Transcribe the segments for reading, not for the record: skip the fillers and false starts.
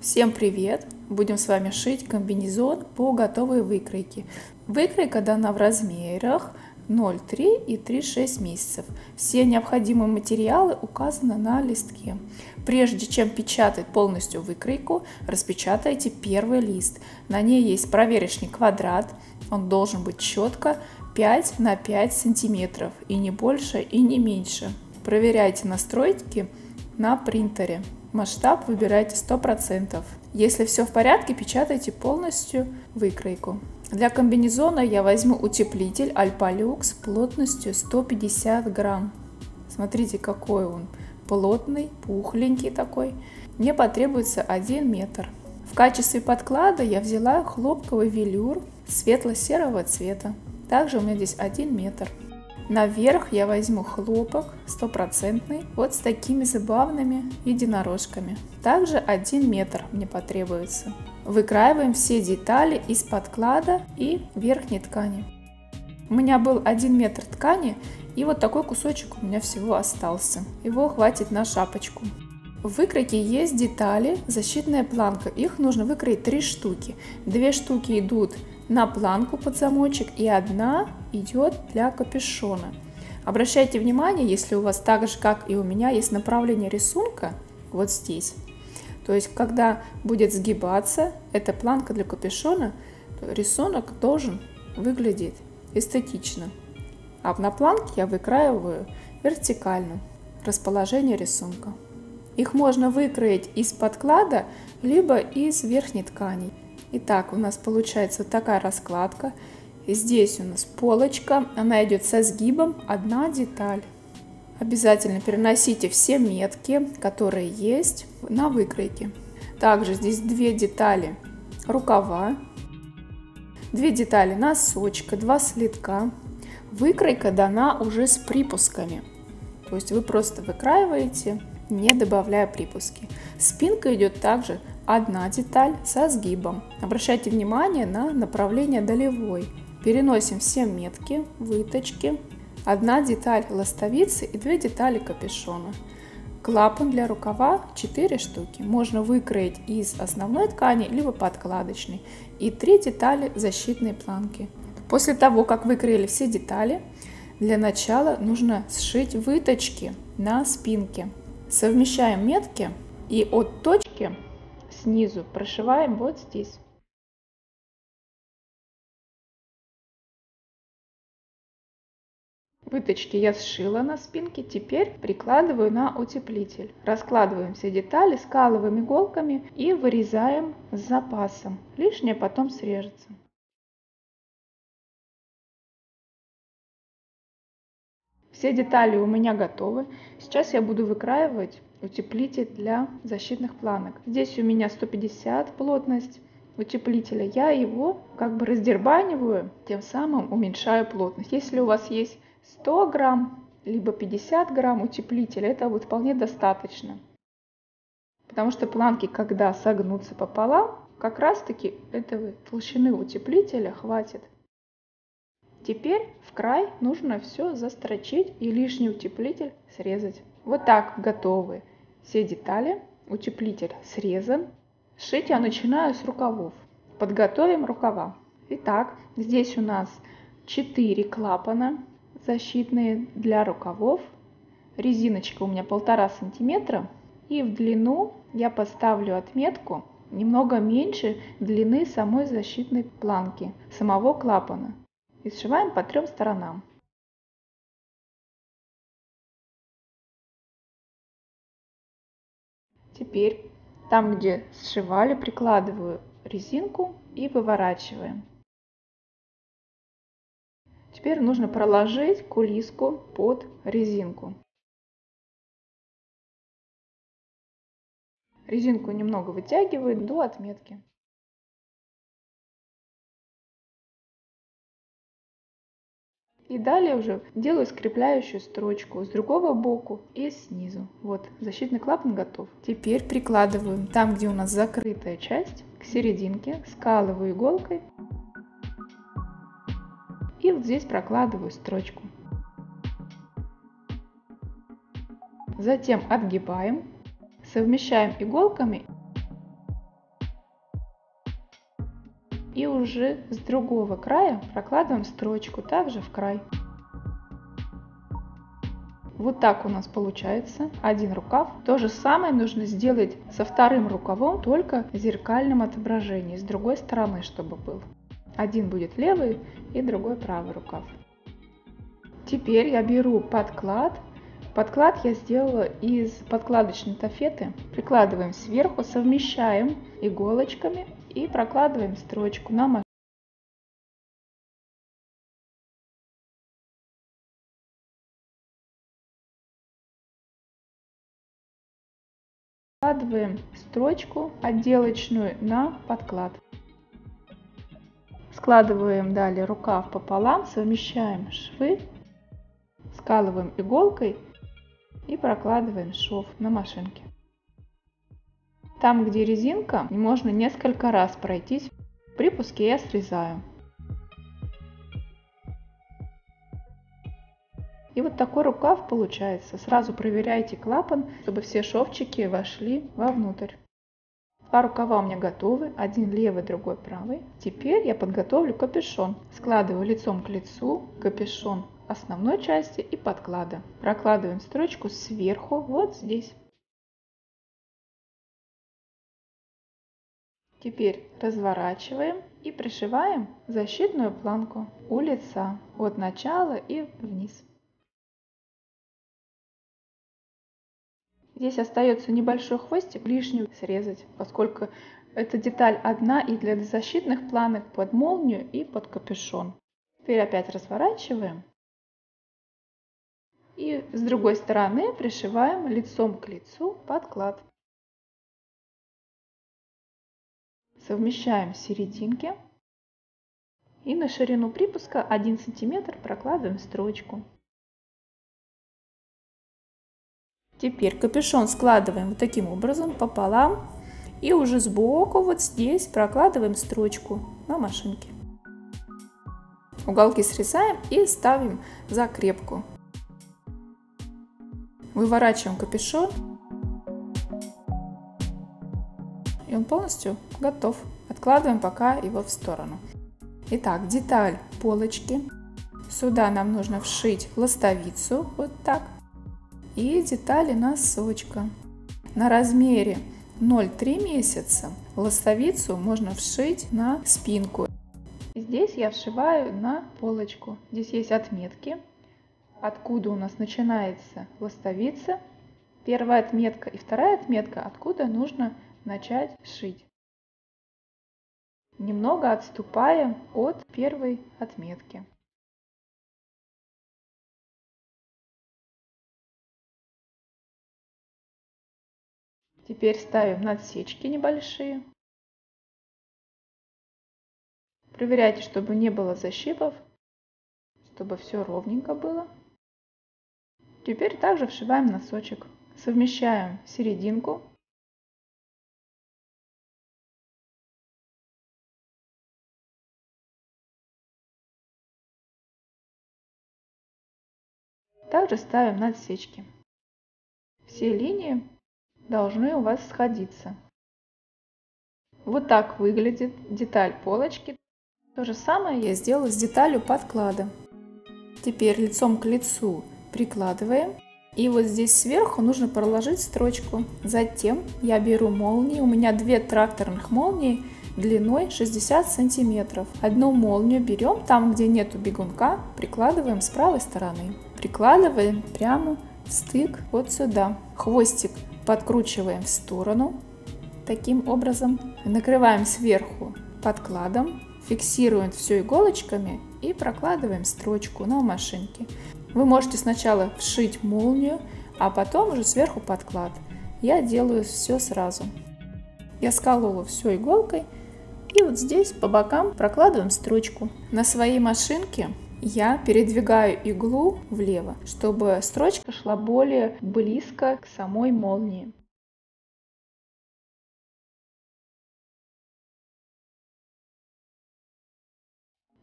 Всем привет! Будем с вами шить комбинезон по готовой выкройке. Выкройка дана в размерах 0,3 и 3,6 месяцев. Все необходимые материалы указаны на листке. Прежде чем печатать полностью выкройку, распечатайте первый лист. На ней есть проверочный квадрат. Он должен быть четко 5 на 5 сантиметров и не больше и не меньше. Проверяйте настройки на принтере. Масштаб выбирайте 100%. Если все в порядке, печатайте полностью выкройку. Для комбинезона я возьму утеплитель Альпалюкс плотностью 150 грамм. Смотрите, какой он плотный, пухленький такой. Мне потребуется 1 метр. В качестве подклада я взяла хлопковый велюр светло-серого цвета. Также у меня здесь 1 метр. Наверх я возьму хлопок 100%, вот с такими забавными единорожками. Также 1 метр мне потребуется. Выкраиваем все детали из подклада и верхней ткани. У меня был 1 метр ткани, и вот такой кусочек у меня всего остался. Его хватит на шапочку. В выкройке есть детали, защитная планка. Их нужно выкроить 3 штуки. 2 штуки идут на планку под замочек, и 1 идет для капюшона. Обращайте внимание, если у вас так же, как и у меня, есть направление рисунка вот здесь. То есть, когда будет сгибаться эта планка для капюшона, то рисунок должен выглядеть эстетично. А на планке я выкраиваю вертикально расположение рисунка. Их можно выкроить из подклада, либо из верхней ткани. Итак, у нас получается вот такая раскладка. Здесь у нас полочка, она идет со сгибом 1 деталь. Обязательно переносите все метки, которые есть на выкройке. Также здесь 2 детали рукава, 2 детали носочка, 2 слитка. Выкройка дана уже с припусками. То есть вы просто выкраиваете, не добавляя припуски. Спинка идет также 1 деталь со сгибом. Обращайте внимание на направление долевой. Переносим все метки, выточки. 1 деталь ластовицы и 2 детали капюшона. Клапан для рукава 4 штуки. Можно выкроить из основной ткани, либо подкладочной. И 3 детали защитной планки. После того, как выкроили все детали, для начала нужно сшить выточки на спинке. Совмещаем метки и от точки снизу прошиваем вот здесь. Выточки я сшила на спинке, теперь прикладываю на утеплитель. Раскладываем все детали, скалываем иголками и вырезаем с запасом. Лишнее потом срежется. Все детали у меня готовы. Сейчас я буду выкраивать утеплитель для защитных планок. Здесь у меня 150 плотность утеплителя. Я его как бы раздербаниваю, тем самым уменьшаю плотность. Если у вас есть 100 грамм, либо 50 грамм утеплителя, это вот вполне достаточно. Потому что планки, когда согнутся пополам, как раз таки этого толщины утеплителя хватит. Теперь в край нужно все застрочить и лишний утеплитель срезать. Вот так готовы все детали. Утеплитель срезан. Шить я начинаю с рукавов. Подготовим рукава. Итак, здесь у нас 4 клапана защитные для рукавов. Резиночка у меня 1,5 сантиметра. И в длину я поставлю отметку немного меньше длины самой защитной планки, самого клапана. И сшиваем по 3 сторонам. Теперь там, где сшивали, прикладываю резинку и выворачиваем. Теперь нужно проложить кулиску под резинку. Резинку немного вытягиваю до отметки. И далее уже делаю скрепляющую строчку с другого боку и снизу. Вот, защитный клапан готов. Теперь прикладываем там, где у нас закрытая часть, к серединке, скалываю иголкой. И вот здесь прокладываю строчку. Затем отгибаем, совмещаем иголками и уже с другого края прокладываем строчку также в край. Вот так у нас получается один рукав. То же самое нужно сделать со вторым рукавом, только в зеркальном отображении, с другой стороны, чтобы был. Один будет левый и другой правый рукав. Теперь я беру подклад. Подклад я сделала из подкладочной тафеты. Прикладываем сверху, совмещаем иголочками и прокладываем строчку на машинке. Складываем строчку отделочную на подклад. Складываем далее рукав пополам, совмещаем швы, скалываем иголкой и прокладываем шов на машинке. Там, где резинка, можно несколько раз пройтись. При пуске я срезаю. И вот такой рукав получается. Сразу проверяйте клапан, чтобы все шовчики вошли вовнутрь. Два рукава у меня готовы, один левый, другой правый. Теперь я подготовлю капюшон. Складываю лицом к лицу капюшон основной части и подклада. Прокладываем строчку сверху, вот здесь. Теперь разворачиваем и пришиваем защитную планку у лица от начала и вниз. Здесь остается небольшой хвостик, лишнюю срезать, поскольку эта деталь одна и для защитных планок под молнию и под капюшон. Теперь опять разворачиваем. И с другой стороны пришиваем лицом к лицу подклад. Совмещаем серединки. И на ширину припуска 1 см прокладываем строчку. Теперь капюшон складываем вот таким образом пополам и уже сбоку вот здесь прокладываем строчку на машинке. Уголки срезаем и ставим закрепку. Выворачиваем капюшон, и он полностью готов. Откладываем пока его в сторону. Итак, деталь полочки. Сюда нам нужно вшить ластовицу вот так. И детали носочка. На размере 0,3 месяца ластовицу можно вшить на спинку. Здесь я вшиваю на полочку. Здесь есть отметки, откуда у нас начинается ластовица. Первая отметка и вторая отметка, откуда нужно начать шить. Немного отступая от первой отметки. Теперь ставим надсечки небольшие. Проверяйте, чтобы не было защипов, чтобы все ровненько было. Теперь также вшиваем носочек. Совмещаем серединку. Также ставим надсечки. Все линии должны у вас сходиться. Вот так выглядит деталь полочки. То же самое я сделала с деталью подклада. Теперь лицом к лицу прикладываем. И вот здесь сверху нужно проложить строчку. Затем я беру молнии. У меня 2 тракторных молнии длиной 60 сантиметров. Одну молнию берем там, где нету бегунка, прикладываем с правой стороны. Прикладываем прямо в стык вот сюда. Хвостик подкручиваем в сторону. Таким образом накрываем сверху подкладом, фиксируем все иголочками и прокладываем строчку на машинке. Вы можете сначала вшить молнию, а потом уже сверху подклад. Я делаю все сразу. Я сколола все иголкой и вот здесь по бокам прокладываем строчку. На своей машинке я передвигаю иглу влево, чтобы строчка шла более близко к самой молнии.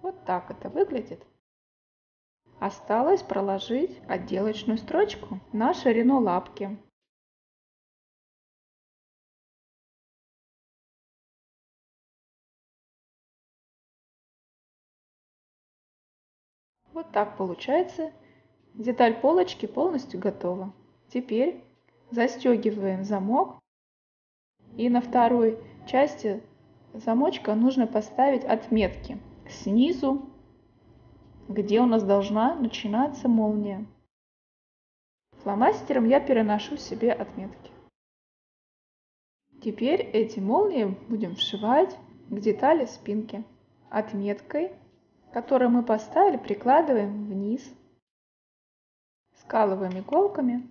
Вот так это выглядит. Осталось проложить отделочную строчку на ширину лапки. Вот так получается. Деталь полочки полностью готова. Теперь застегиваем замок. И на второй части замочка нужно поставить отметки снизу, где у нас должна начинаться молния. Фломастером я переношу себе отметки. Теперь эти молнии будем вшивать к детали спинки. Отметкой, которую мы поставили, прикладываем вниз, скалываем иголками.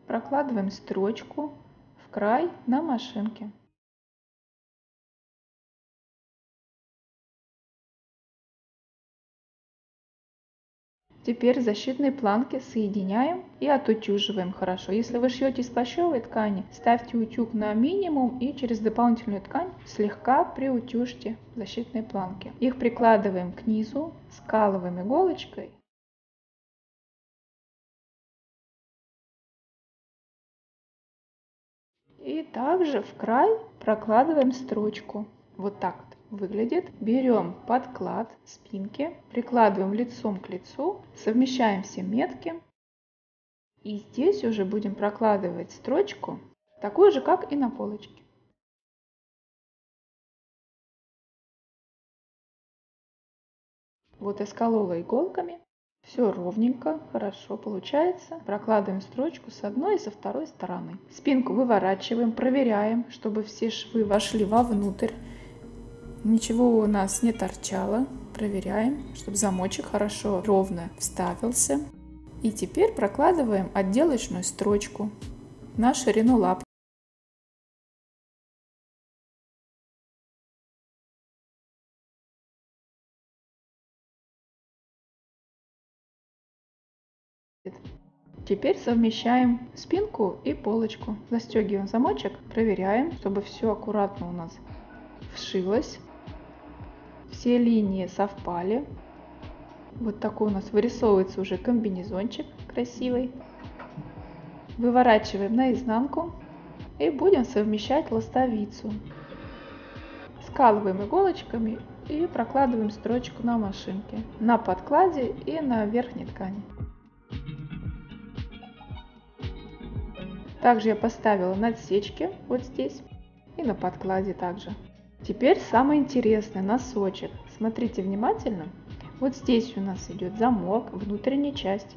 Прокладываем строчку в край на машинке. Теперь защитные планки соединяем и отутюживаем хорошо. Если вы шьете из плащевой ткани, ставьте утюг на минимум и через дополнительную ткань слегка приутюжьте защитные планки. Их прикладываем к низу, скалываем иголочкой. И также в край прокладываем строчку. Вот так вот выглядит. Берем подклад спинки, прикладываем лицом к лицу, совмещаем все метки. И здесь уже будем прокладывать строчку, такую же, как и на полочке. Вот я сколола иголками. Все ровненько, хорошо получается. Прокладываем строчку с одной и со второй стороны. Спинку выворачиваем, проверяем, чтобы все швы вошли вовнутрь. Ничего у нас не торчало. Проверяем, чтобы замочек хорошо ровно вставился. И теперь прокладываем отделочную строчку на ширину лап. Теперь совмещаем спинку и полочку. Застегиваем замочек, проверяем, чтобы все аккуратно у нас вшилось. Все линии совпали. Вот такой у нас вырисовывается уже комбинезончик красивый. Выворачиваем наизнанку и будем совмещать ластовицу. Скалываем иголочками и прокладываем строчку на машинке, на подкладе и на верхней ткани. Также я поставила надсечки вот здесь и на подкладе также. Теперь самое интересное, носочек. Смотрите внимательно. Вот здесь у нас идет замок, внутренняя часть.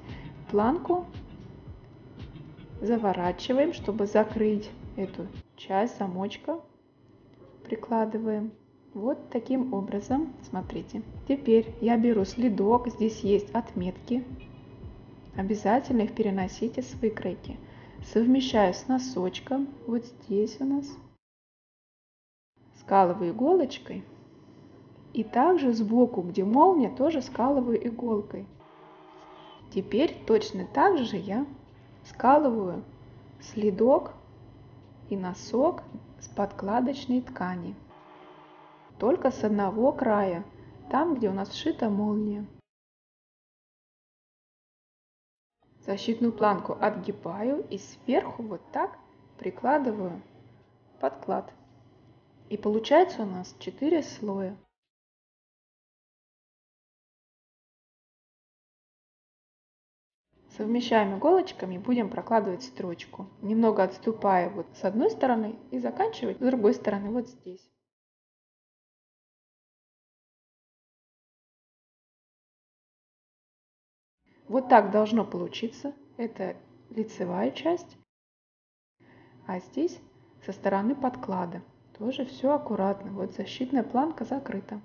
Планку заворачиваем, чтобы закрыть эту часть замочка. Прикладываем. Вот таким образом. Смотрите. Теперь я беру следок. Здесь есть отметки. Обязательно их переносите с выкройки. Совмещаю с носочком. Вот здесь у нас. Скалываю иголочкой. И также сбоку, где молния, тоже скалываю иголкой. Теперь точно так же я скалываю следок и носок с подкладочной ткани. Только с одного края, там, где у нас сшита молния. Защитную планку отгибаю и сверху вот так прикладываю подклад. И получается у нас 4 слоя. Совмещаем иголочками, будем прокладывать строчку, немного отступая вот с одной стороны и заканчивать с другой стороны вот здесь. Вот так должно получиться. Это лицевая часть. А здесь со стороны подклада. Тоже все аккуратно. Вот защитная планка закрыта.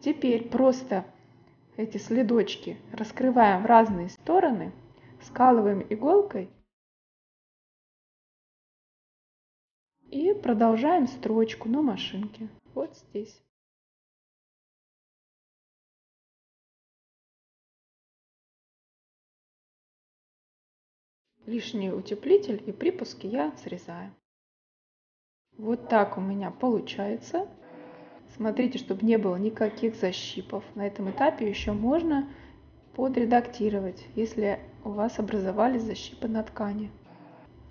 Теперь просто эти следочки раскрываем в разные стороны, скалываем иголкой и продолжаем строчку на машинке. Вот здесь. Лишний утеплитель и припуски я срезаю. Вот так у меня получается. Смотрите, чтобы не было никаких защипов. На этом этапе еще можно подредактировать, если у вас образовались защипы на ткани.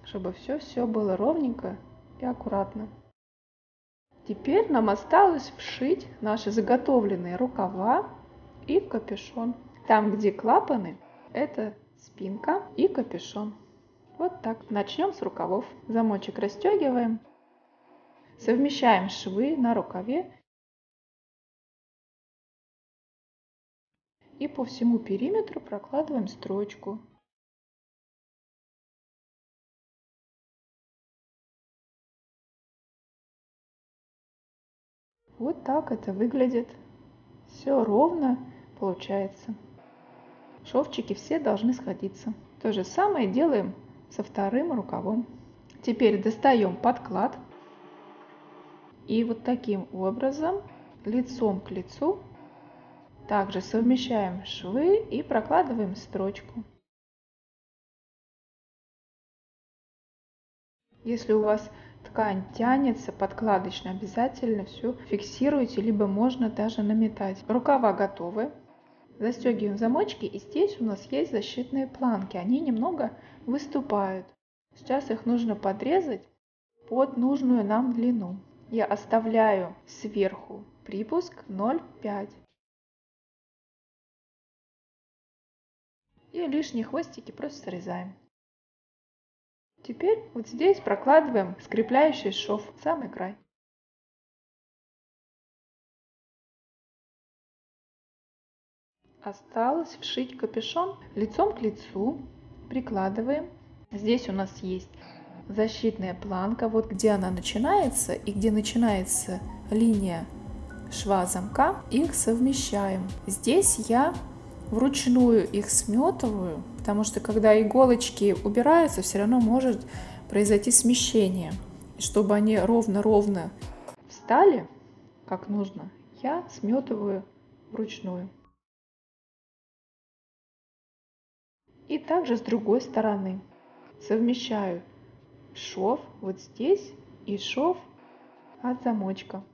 чтобы все было ровненько и аккуратно. Теперь нам осталось вшить наши заготовленные рукава и капюшон. Там, где клапаны, это спинка и капюшон. Вот так. Начнем с рукавов. Замочек расстегиваем. Совмещаем швы на рукаве. И по всему периметру прокладываем строчку. Вот так это выглядит. Все ровно получается. Шовчики все должны сходиться. То же самое делаем со вторым рукавом. Теперь достаем подклад. И вот таким образом, лицом к лицу, также совмещаем швы и прокладываем строчку. Если у вас ткань тянется подкладочно, обязательно все фиксируйте, либо можно даже наметать. Рукава готовы. Застегиваем замочки, и здесь у нас есть защитные планки. Они немного выступают. Сейчас их нужно подрезать под нужную нам длину. Я оставляю сверху припуск 0,5. И лишние хвостики просто срезаем. Теперь вот здесь прокладываем скрепляющий шов в самый край. Осталось вшить капюшон лицом к лицу. Прикладываем. Здесь у нас есть защитная планка. Вот где она начинается и где начинается линия шва замка. Их совмещаем. Здесь я вручную их сметываю, потому что когда иголочки убираются, все равно может произойти смещение. И чтобы они ровно-ровно встали, как нужно, я сметываю вручную. И также с другой стороны совмещаю шов вот здесь и шов от замочка.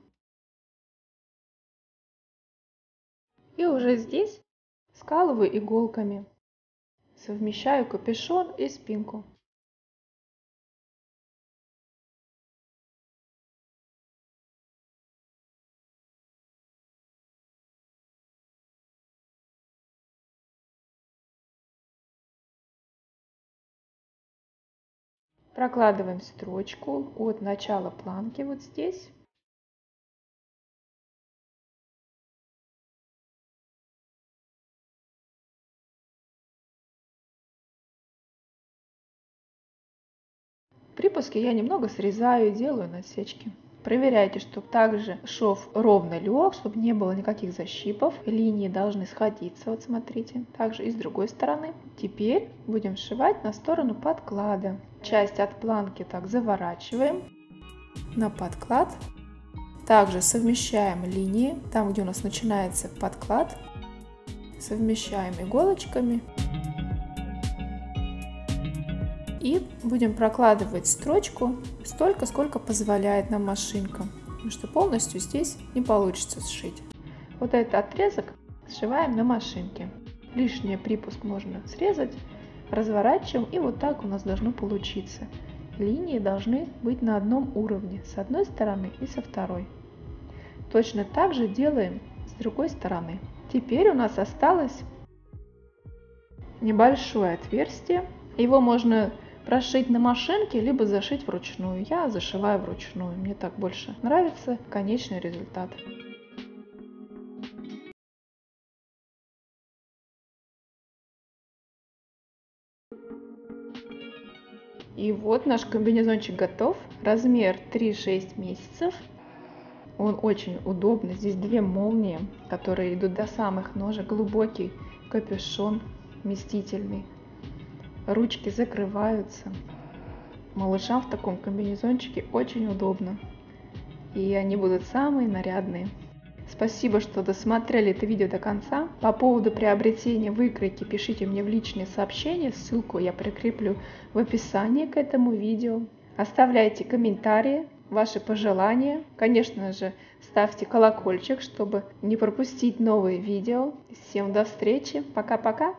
И уже здесь скалываю иголками. Совмещаю капюшон и спинку. Прокладываем строчку от начала планки вот здесь. Припуски я немного срезаю и делаю насечки. Проверяйте, чтобы также шов ровно лег, чтобы не было никаких защипов. Линии должны сходиться, вот смотрите. Также и с другой стороны. Теперь будем сшивать на сторону подклада. Часть от планки так заворачиваем на подклад. Также совмещаем линии, там где у нас начинается подклад. Совмещаем иголочками. И будем прокладывать строчку столько, сколько позволяет нам машинка, потому что полностью здесь не получится сшить. Вот этот отрезок сшиваем на машинке. Лишний припуск можно срезать, разворачиваем, и вот так у нас должно получиться. Линии должны быть на одном уровне, с одной стороны и со второй. Точно так же делаем с другой стороны. Теперь у нас осталось небольшое отверстие. Его можно прошить на машинке, либо зашить вручную. Я зашиваю вручную. Мне так больше нравится конечный результат. И вот наш комбинезончик готов. Размер 3-6 месяцев. Он очень удобный. Здесь две молнии, которые идут до самых ножек. Глубокий капюшон вместительный. Ручки закрываются. Малышам в таком комбинезончике очень удобно. И они будут самые нарядные. Спасибо, что досмотрели это видео до конца. По поводу приобретения выкройки пишите мне в личные сообщения. Ссылку я прикреплю в описании к этому видео. Оставляйте комментарии, ваши пожелания. Конечно же, ставьте колокольчик, чтобы не пропустить новые видео. Всем до встречи. Пока-пока.